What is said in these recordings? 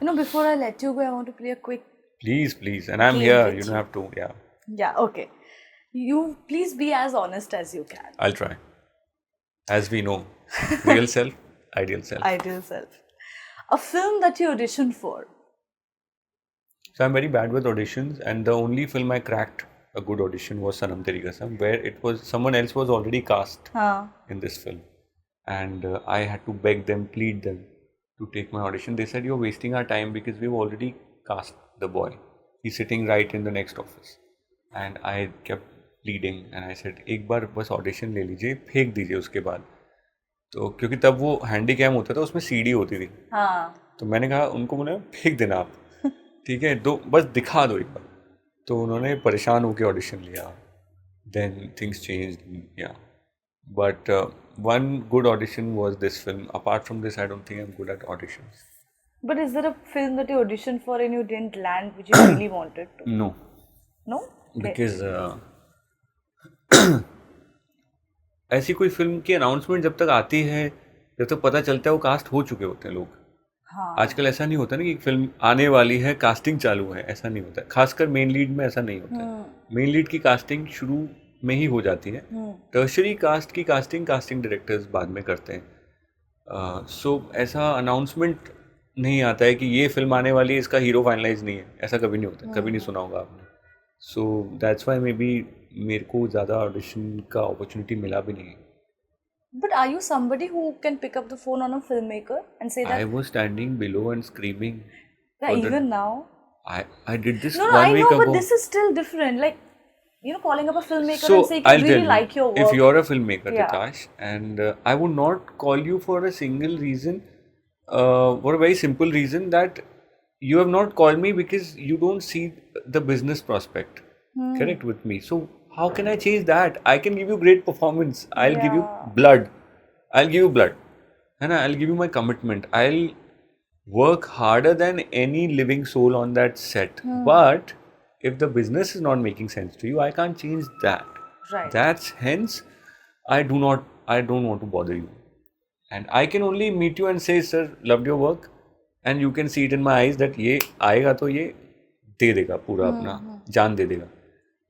Before I let you go, I want to play a quick Please. And I'm game here. with You don't have to. Yeah. Yeah, okay. You please be as honest as you can. I'll try. As we know, real self, ideal self. Ideal self. A film that you auditioned for. So I'm very bad with auditions, and the only film I cracked a good audition was Sanam Teri Kasam, where it was someone else was already cast in this film, and I had to beg them, plead them to take my audition. They said, "You're wasting our time because we've already cast the boy. He's sitting right in the next office." And I kept pleading, and I said, "एक बार बस audition ले लीजिए, फेंक दीजिए उसके बाद." तो क्योंकि तब वो हैंडी कैम होता था, उसमें सीडी होती थी, तो मैंने कहा उनको, बोला फेंक देना आप, ठीक है, तो बस दिखा दो एक बार. तो उन्होंने परेशान होकर ऑडिशन लिया. देन थिंग्स चेंज्ड, या. But one good audition was this film. Apart from this, I don't think I'm good at auditions. But is there a film that you auditioned for and you didn't land, which you really wanted to? No. No? Because ऐसी कोई film की announcement जब तक आती है, जब तक पता चलता है वो कास्ट हो चुके होते हैं लोग. आजकल ऐसा नहीं होता ना कि फिल्म आने वाली है, कास्टिंग चालू है, ऐसा नहीं होता. खासकर मेन लीड में ऐसा नहीं होता है. मेन लीड की कास्टिंग शुरू में ही हो जाती है. टर्शरी कास्ट की कास्टिंग डायरेक्टर्स बाद में करते हैं. सो ऐसा अनाउंसमेंट नहीं आता है कि ये फिल्म आने वाली है, इसका हीरो फाइनलाइज नहीं है. ऐसा कभी नहीं होता, कभी नहीं सुना होगा आपने. So that's why may be मेरे को ज़्यादा ऑडिशन का अपॉर्चुनिटी मिला भी नहीं. But are you somebody who can pick up the phone on a filmmaker and say that? I was standing below and screaming. Yeah, even now. I did this No, 1 week I know, ago. but this is still different. Like, calling up a filmmaker So and saying, I really like your work. If you're a filmmaker, Yeah. Titash, and I would not call you for a single reason, for a very simple reason, that you have not called me because you don't see the business prospect, correct, with me. So how can I change that? I can give you great performance. I'll give you blood. And I'll give you my commitment. I'll work harder than any living soul on that set. But if the business is not making sense to you, I can't change that. Right. That's hence I don't want to bother you. And I can only meet you and say, sir, loved your work. And you can see it in my eyes that ये आएगा तो ये दे देगा पूरा अपना जान दे देगा.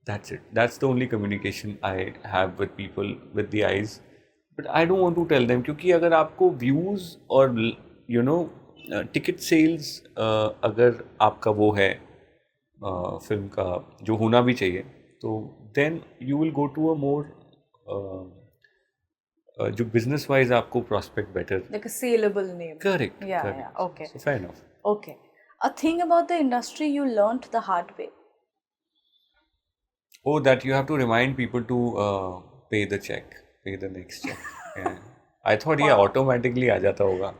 That's it. That's the only communication I have with people, with the eyes. But I don't want to tell them, क्योंकि अगर आपको views और ticket sales अगर आपका वो है फिल्म का जो होना भी चाहिए, तो then you will go to a more जो business wise आपको prospect better. Like a saleable name. Correct. Yeah, correct. yeah. Okay. So fair enough. Okay. A thing about the industry you learnt the hard way. Oh, that you have to remind people to pay the check, pay the next check. Yeah. I thought ये automatically आ जाता होगा.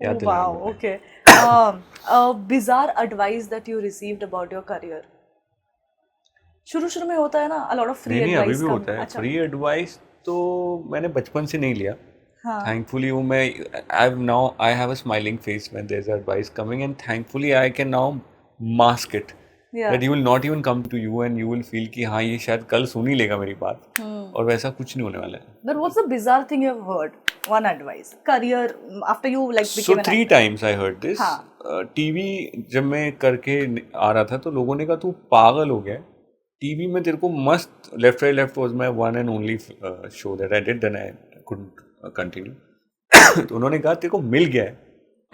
Oh, wow, okay. A bizarre advice that you received about your career. शुरू में होता है ना, a lot of free advice. नहीं, अभी भी होता है. Free advice तो मैंने बचपन से नहीं लिया. Thankfully वो मैं I have a smiling face when there's advice coming, and thankfully I can now mask it. Yeah. That he will not even come to you and you will feel कि हाँ ये शायद कल सुन ही लेगा मेरी बात, और वैसा कुछ नहीं होने वाला है. But what's the bizarre thing you have heard? One advice. Career after you like became an actor. So 3 times I heard this. TV जब मैं करके आ रहा था तो लोगों ने कहा तू पागल हो गया. TV में तेरे को मस्त Left Right Left was my one and only show that I did, then I couldn't continue. तो उन्होंने कहा तेरे को मिल गया है,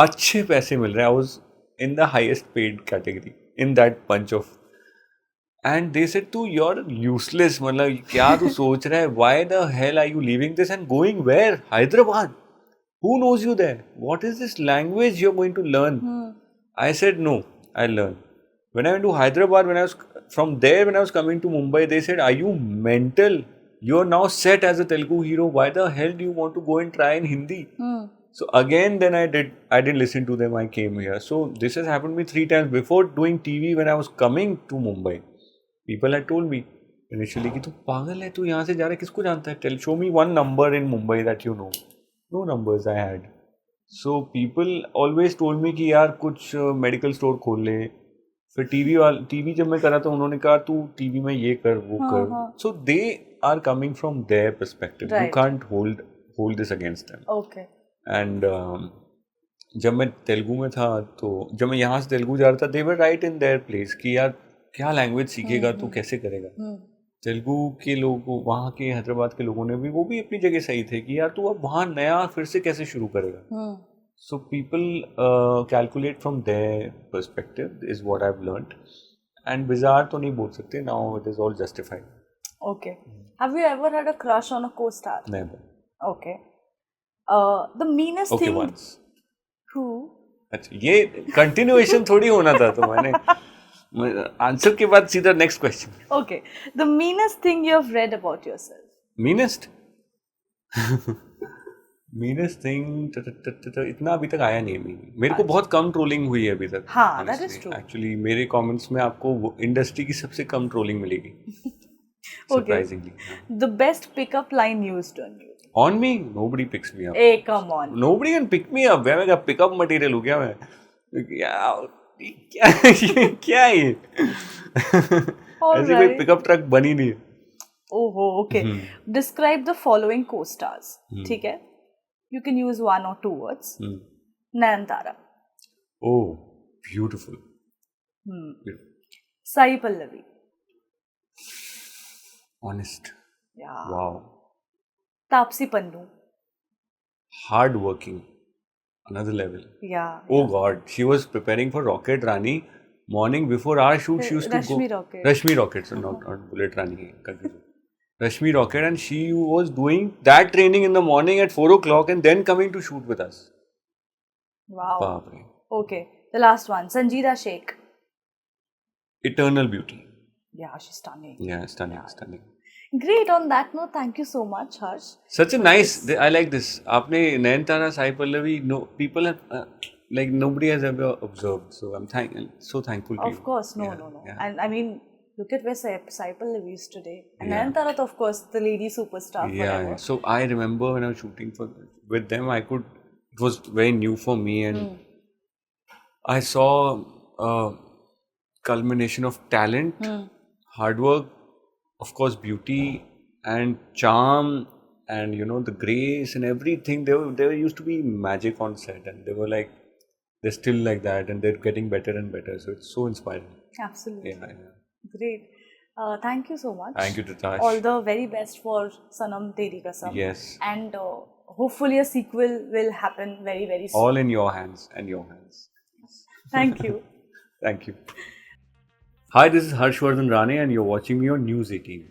अच्छे पैसे मिल रहे हैं. I was in the highest paid category in that bunch of, and they said तू you're useless, मतलब क्या तू सोच रहा है, why the hell are you leaving this and going where? Hyderabad. Who knows you there? What is this language you're going to learn? I said no, I'll learn. When I went to Hyderabad, when I was coming to Mumbai, they said, are you mental? You're now set as a Telugu hero. Why the hell do you want to go and try in Hindi? So again, then I didn't listen to them. I came here. So this has happened to me 3 times before doing TV. When I was coming to Mumbai, people had told me initially कि तू पागल है, तू यहाँ से जा रहा है, किसको जानता है? Show me one number in Mumbai that you know. No numbers I had. So people always told me कि यार कुछ medical store खोल ले. फिर TV जब मैं करा तो उन्होंने कहा तू TV में ये कर वो कर. So they are coming from their perspective. Right. You can't hold this against them. Okay. And जब मैं तेलुगु में था तो जब मैं यहाँ से तेलुगु जा रहा था, दे वर राइट इन देयर प्लेस कि यार क्या लैंग्वेज सीखेगा तू, कैसे करेगा. तेलुगु के लोग, वहाँ के हैदराबाद के लोगों ने भी, वो भी अपनी जगह सही थे कि यार तू अब वहाँ नया फिर से कैसे शुरू करेगा. So people calculate from their perspective is what I have learned. And bizarre तो नहीं बोल सकते, now it is all justified. Okay. Have you ever had a crush on a co-star? Never. Okay. The meanest okay thing. Once. Who? अच्छा, ये continuation थोड़ी होना था, तो मैंने आंसर के बाद सीधा next question. Okay. The meanest thing you have read about yourself. Meanest meanest thing इतना अभी तक आया नहीं है. मेरे को बहुत कम ट्रोलिंग हुई है अभी तक. हाँ, that is true. एक्चुअली मेरे कमेंट्स में आपको इंडस्ट्री की सबसे कम ट्रोलिंग मिलेगी. Okay. Surprisingly. The best pickup line used on you. On me, nobody picks me up. Hey, come on. Nobody can pick me up. मैं पिकअप मटेरियल हूँ क्या मैं? क्या है ये? ऐसी कोई पिकअप ट्रक बनी नहीं है. Oh, okay. Describe the following co-stars. ठीक है? You can use 1 or 2 words. Nayanthara. Oh, beautiful. Beautiful. Sai Pallavi. Honest. Yeah. Wow. Taapsee Pannu. Hard working. Another level. Yeah. Oh God, she was preparing for Rocket Rani. Morning before our shoot, she used to Rashmi go. Rocket. Rashmi Rocket, so not Bullet Rani. Confused. Rashmi Rocket, and she was doing that training in the morning at 4 o'clock and then coming to shoot with us. Wow. Baapre. Okay. The last one. Sanjeeda Sheikh. Eternal beauty. Yeah, she's stunning. Yeah, stunning, stunning. Great. On that note, thank you so much, Harsh. Such a nice. I like this. आपने Nayanthara, Sai Pallavi. No, people have like nobody has ever observed. So I'm so thankful to you. Of course, no. Yeah. And I mean, look at where Sai Pallavi is today. And Yeah. Nayanthara, of course, the lady superstar forever. Yeah. So I remember when I was shooting with them, it was very new for me, and I saw a culmination of talent, hard work, of course beauty and charm, and the grace and everything. There used to be magic on set, and they were like, they're still like that, and they're getting better and better. So it's so inspiring. Absolutely. Yeah. Great. Thank you so much. Thank you, Titas. All the very best for Sanam Teri Kasam. Yes. And hopefully a sequel will happen very, very soon. All in your hands and your hands. Thank you. Thank you. Hi, this is Harshvardhan Rane, and you're watching me on News 18.